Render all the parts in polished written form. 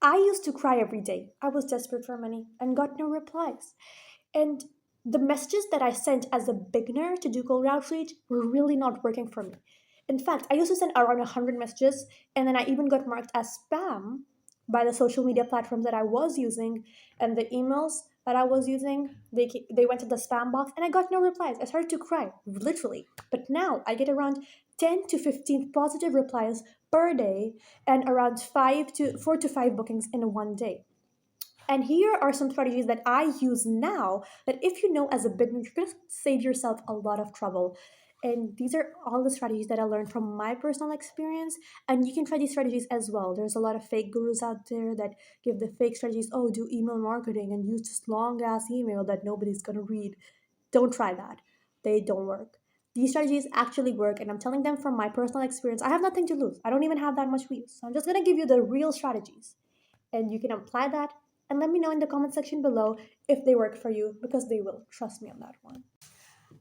I used to cry every day. I was desperate for money and got no replies. And the messages that I sent as a beginner to do cold outreach were really not working for me. In fact, I used to send around 100 messages, and then I even got marked as spam by the social media platforms that I was using, and the emails that I was using, they went to the spam box, and I got no replies. I started to cry, literally. But now I get around 10 to 15 positive replies per day, and around 4 to 5 bookings in one day. And here are some strategies that I use now that if you know as a beginner, you're going to save yourself a lot of trouble. And these are all the strategies that I learned from my personal experience. And you can try these strategies as well. There's a lot of fake gurus out there that give the fake strategies. Oh, do email marketing and use this long ass email that nobody's going to read. Don't try that. They don't work. These strategies actually work, and I'm telling them from my personal experience. I have nothing to lose. I don't even have that much views. So I'm just going to give you the real strategies, and you can apply that and let me know in the comment section below if they work for you, because they will. Trust me on that one.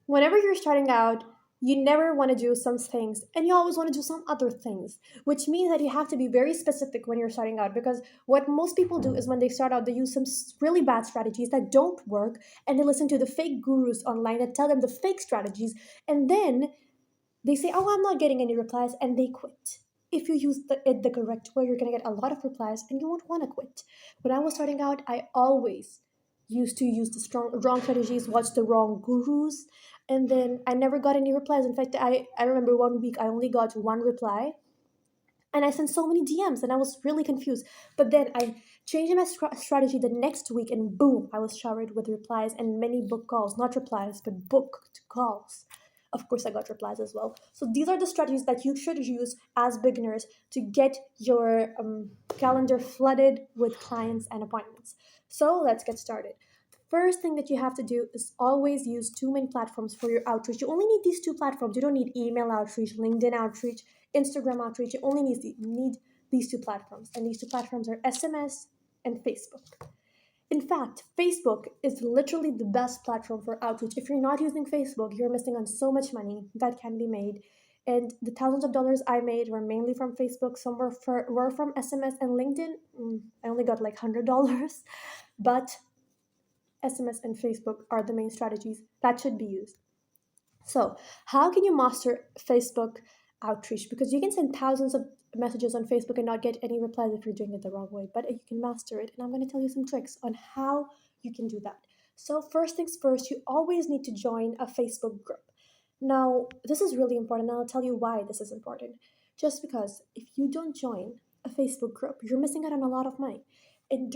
Whenever you're starting out, you never want to do some things and you always want to do some other things, which means that you have to be very specific when you're starting out, because what most people do is when they start out, they use some really bad strategies that don't work, and they listen to the fake gurus online that tell them the fake strategies, and then they say, "Oh, I'm not getting any replies," and they quit. If you use it the correct way, you're going to get a lot of replies and you won't want to quit. When I was starting out, I always used to use the wrong strategies, watch the wrong gurus, and then I never got any replies. In fact, I remember one week I only got one reply, and I sent so many DMs and I was really confused. But then I changed my strategy the next week, and boom, I was showered with replies and many book calls. Not replies, but booked calls. Of course, I got replies as well. So these are the strategies that you should use as beginners to get your calendar flooded with clients and appointments. So let's get started. First thing that you have to do is always use two main platforms for your outreach. You only need these two platforms. You don't need email outreach, LinkedIn outreach, Instagram outreach. You only need these two platforms. And these two platforms are SMS and Facebook. In fact, Facebook is literally the best platform for outreach. If you're not using Facebook, you're missing on so much money that can be made. And the thousands of dollars I made were mainly from Facebook. Some were from SMS and LinkedIn. I only got like $100. But SMS and Facebook are the main strategies that should be used. So, how can you master Facebook outreach? Because you can send thousands of messages on Facebook and not get any replies if you're doing it the wrong way, but you can master it. And I'm going to tell you some tricks on how you can do that. So, first things first, you always need to join a Facebook group. Now, this is really important, and I'll tell you why this is important. Just because if you don't join a Facebook group, you're missing out on a lot of money. And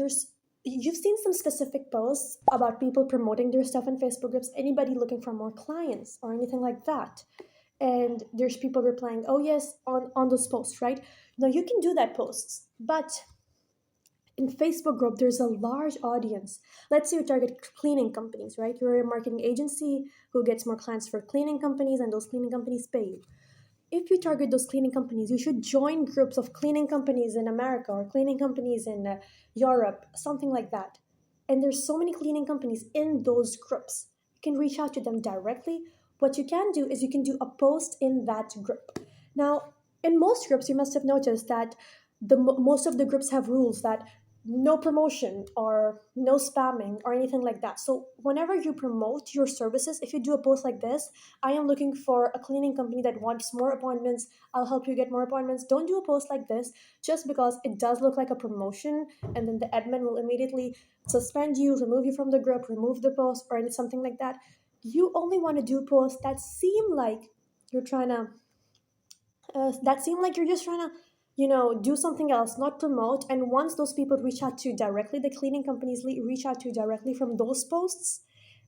you've seen some specific posts about people promoting their stuff in Facebook groups, anybody looking for more clients or anything like that. And there's people replying, "Oh yes," on those posts, right? Now you can do that posts, but in Facebook group, there's a large audience. Let's say you target cleaning companies, right? You're a marketing agency who gets more clients for cleaning companies, and those cleaning companies pay you. If you target those cleaning companies, you should join groups of cleaning companies in America or cleaning companies in Europe, something like that. And there's so many cleaning companies in those groups. You can reach out to them directly. What you can do is you can do a post in that group. Now, in most groups, you must have noticed that most of the groups have rules that no promotion or no spamming or anything like that. So whenever you promote your services, if you do a post like this, "I am looking for a cleaning company that wants more appointments. I'll help you get more appointments." Don't do a post like this just because it does look like a promotion, and then the admin will immediately suspend you, remove you from the group, remove the post, or something like that. You only want to do posts that seem like you're trying to you're just trying to do something else, not promote. And once those people reach out to you directly, the cleaning companies reach out to you directly from those posts,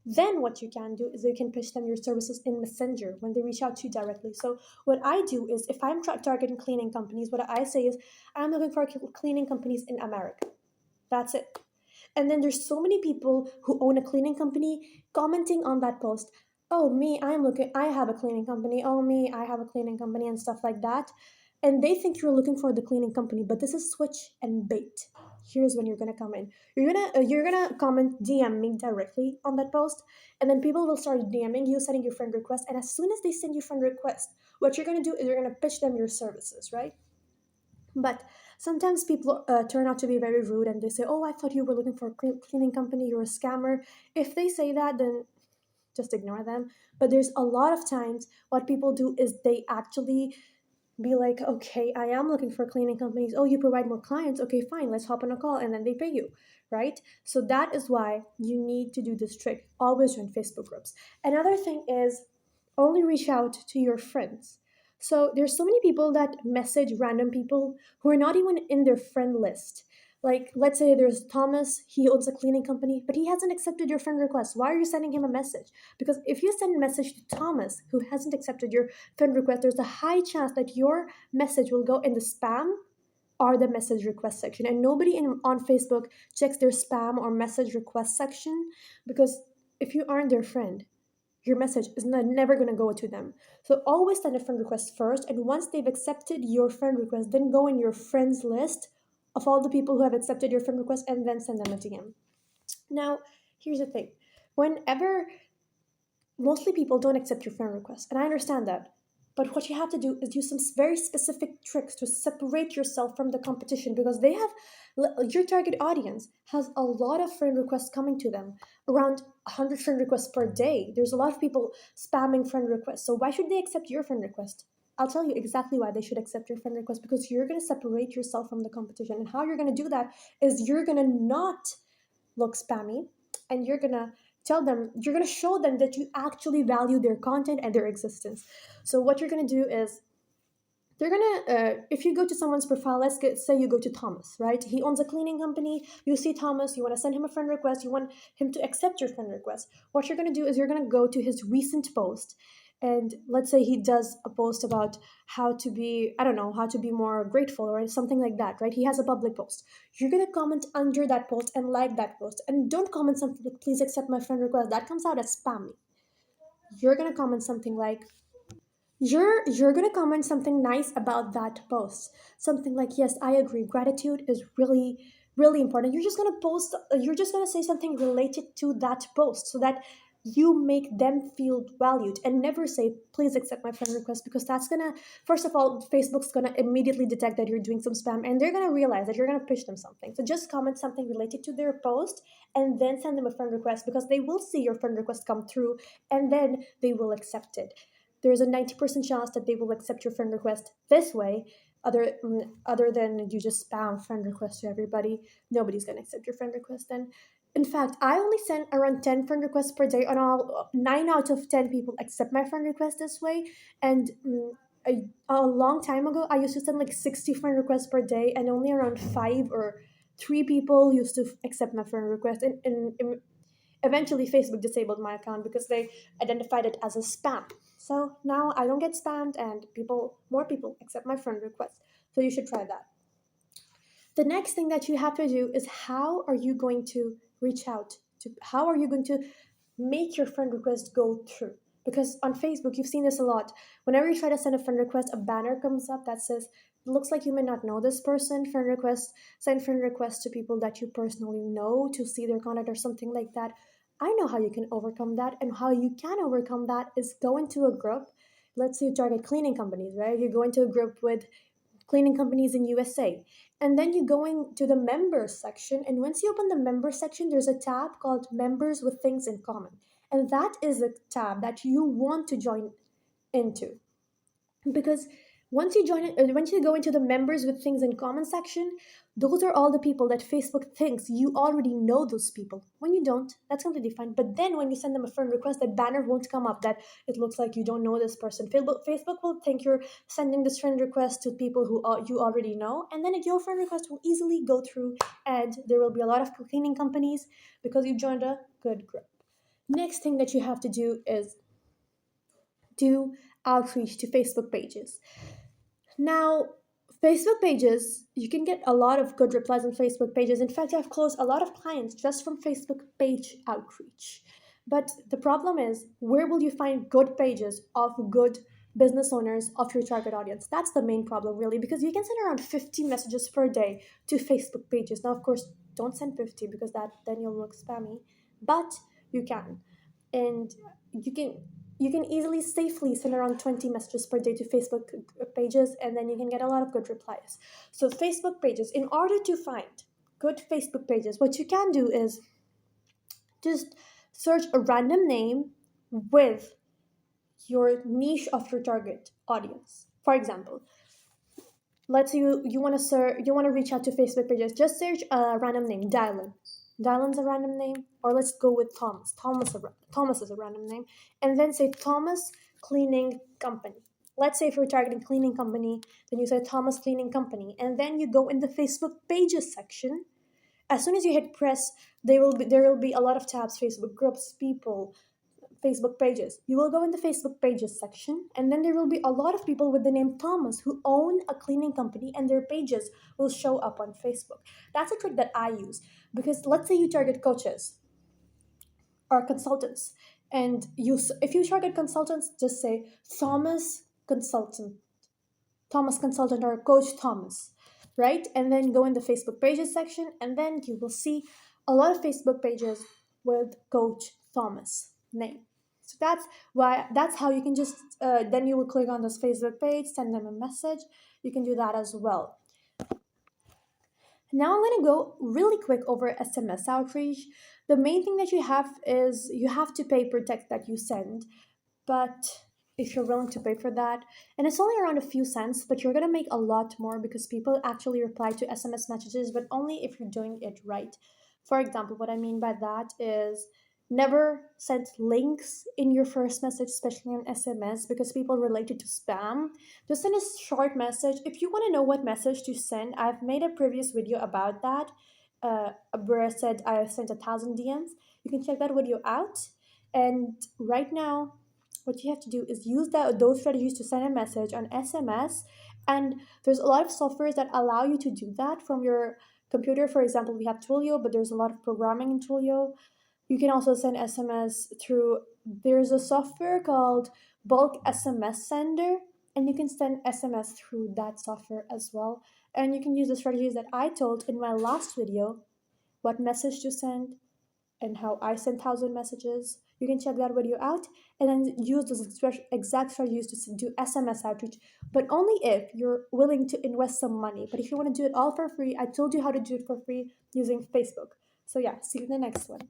then what you can do is you can pitch them your services in Messenger when they reach out to you directly. So what I do is, if I'm targeting cleaning companies, what I say is, "I'm looking for cleaning companies in America." That's it. And then there's so many people who own a cleaning company commenting on that post. "Oh, me, I have a cleaning company. Oh, me, I have a cleaning company," and stuff like that. And they think you're looking for the cleaning company, but this is switch and bait. Here's when you're gonna come in. You're gonna comment, DM me directly on that post, and then people will start DMing you, sending you friend requests. And as soon as they send you friend requests, what you're gonna do is you're gonna pitch them your services, right? But Sometimes people turn out to be very rude and they say, "Oh, I thought you were looking for a cleaning company. You're a scammer." If they say that, then just ignore them. But there's a lot of times what people do is they actually be like, "Okay, I am looking for cleaning companies. Oh, you provide more clients. Okay, fine, let's hop on a call," and then they pay you, right? So that is why you need to do this trick. Always join Facebook groups. Another thing is only reach out to your friends. So there's so many people that message random people who are not even in their friend list. Like, let's say there's Thomas, he owns a cleaning company, but he hasn't accepted your friend request. Why are you sending him a message? Because if you send a message to Thomas, who hasn't accepted your friend request, there's a high chance that your message will go in the spam or the message request section. And nobody on Facebook checks their spam or message request section, because if you aren't their friend, your message is never going to go to them. So always send a friend request first, and once they've accepted your friend request, then go in your friends list of all the people who have accepted your friend request and then send them a DM. Now, here's the thing. Whenever mostly people don't accept your friend request, and I understand that. But what you have to do is use some very specific tricks to separate yourself from the competition, because they have your target audience has a lot of friend requests coming to them, around 100 friend requests per day. There's a lot of people spamming friend requests. So why should they accept your friend request? I'll tell you exactly why they should accept your friend request, because you're going to separate yourself from the competition. And how you're going to do that is you're going to not look spammy, and you're going to show them that you actually value their content and their existence. So what you're going to do is they're going to if you go to someone's profile, say you go to Thomas, right? He owns a cleaning company. You see Thomas, you want to send him a friend request, you want him to accept your friend request. What you're going to do is you're going to go to his recent post, and let's say he does a post about how to be, I don't know, how to be more grateful or something like that, right? He has a public post. You're going to comment under that post and like that post, and don't comment something like, "Please accept my friend request." That comes out as spammy. You're going to comment something like, you're going to comment something nice about that post, something like, "Yes, I agree, gratitude is really really important." You're just going to post, you're just going to say something related to that post, so that you make them feel valued, and never say, "Please accept my friend request," because that's going to, first of all, Facebook's going to immediately detect that you're doing some spam, and they're going to realize that you're going to pitch them something. So just comment something related to their post, and then send them a friend request, because they will see your friend request come through, and then they will accept it. There's a 90% chance that they will accept your friend request this way. Other than you just spam friend requests to everybody, nobody's going to accept your friend request then. In fact, I only send around 10 friend requests per day, and all 9 out of 10 people accept my friend request this way. And a long time ago, I used to send like 60 friend requests per day, and only around 5 or 3 people used to accept my friend request. And eventually, Facebook disabled my account because they identified it as a spam. So now I don't get spammed, and more people accept my friend request. So you should try that. The next thing that you have to do is, how are you going to reach out to, how are you going to make your friend request go through? Because on Facebook, you've seen this a lot. Whenever you try to send a friend request, a banner comes up that says, "Looks like you may not know this person. Friend request, send friend requests to people that you personally know to see their content," or something like that. I know how you can overcome that, and how you can overcome that is go into a group. Let's say you target cleaning companies, right? You go into a group with cleaning companies in USA. And then you go into the members section. And once you open the members section, there's a tab called Members with Things in Common. And that is a tab that you want to join into, because once you go into the members with things in common section, those are all the people that Facebook thinks you already know those people. When you don't, that's completely fine. But then when you send them a friend request, that banner won't come up that it looks like you don't know this person. Facebook will think you're sending this friend request to people who you already know, and then your friend request will easily go through, and there will be a lot of cleaning companies because you joined a good group. Next thing that you have to do is do outreach to Facebook pages. Now, Facebook pages, you can get a lot of good replies on Facebook pages. In fact, I've closed a lot of clients just from Facebook page outreach. But the problem is, where will you find good pages of good business owners of your target audience? That's the main problem, really, because you can send around 50 messages per day to Facebook pages. Now, of course, don't send 50, because that then you'll look spammy, but you can. And you can you can easily, safely send around 20 messages per day to Facebook pages, and then you can get a lot of good replies. So, Facebook pages, in order to find good Facebook pages, what you can do is just search a random name with your niche of your target audience. For example, let's say you want to reach out to Facebook pages. Just search a random name, Dylan. Dylan's a random name, or let's go with Thomas. Thomas is a random name, and then say Thomas Cleaning Company. Let's say if you're targeting cleaning company, then you say Thomas Cleaning Company, and then you go in the Facebook pages section. As soon as you hit press, there will be a lot of tabs: Facebook groups, people, Facebook pages. You will go in the Facebook pages section, and then there will be a lot of people with the name Thomas who own a cleaning company, and their pages will show up on Facebook. That's a trick that I use, because let's say you target coaches or consultants, and if you target consultants, just say Thomas Consultant, Thomas Consultant, or Coach Thomas, right? And then go in the Facebook pages section, and then you will see a lot of Facebook pages with Coach Thomas name. So that's how you can just then you will click on this Facebook page, send them a message. You can do that as well. Now I'm going to go really quick over SMS outreach. The main thing that you have is you have to pay per text that you send, but if you're willing to pay for that, and it's only around a few cents, but you're going to make a lot more because people actually reply to SMS messages, but only if you're doing it right. For example, what I mean by that is never send links in your first message, especially on SMS, because people relate it to spam. Just send a short message. If you want to know what message to send, I've made a previous video about that, where I said I sent 1,000 DMs. You can check that video out. And right now, what you have to do is use those strategies to send a message on SMS. And there's a lot of softwares that allow you to do that from your computer. For example, we have Twilio, but there's a lot of programming in Twilio. You can also send SMS through, there's a software called Bulk SMS Sender, and you can send SMS through that software as well. And you can use the strategies that I told in my last video, what message to send, and how I send 1,000 messages. You can check that video out and then use those exact strategies to do SMS outreach, but only if you're willing to invest some money. But if you want to do it all for free, I told you how to do it for free using Facebook. So yeah, see you in the next one.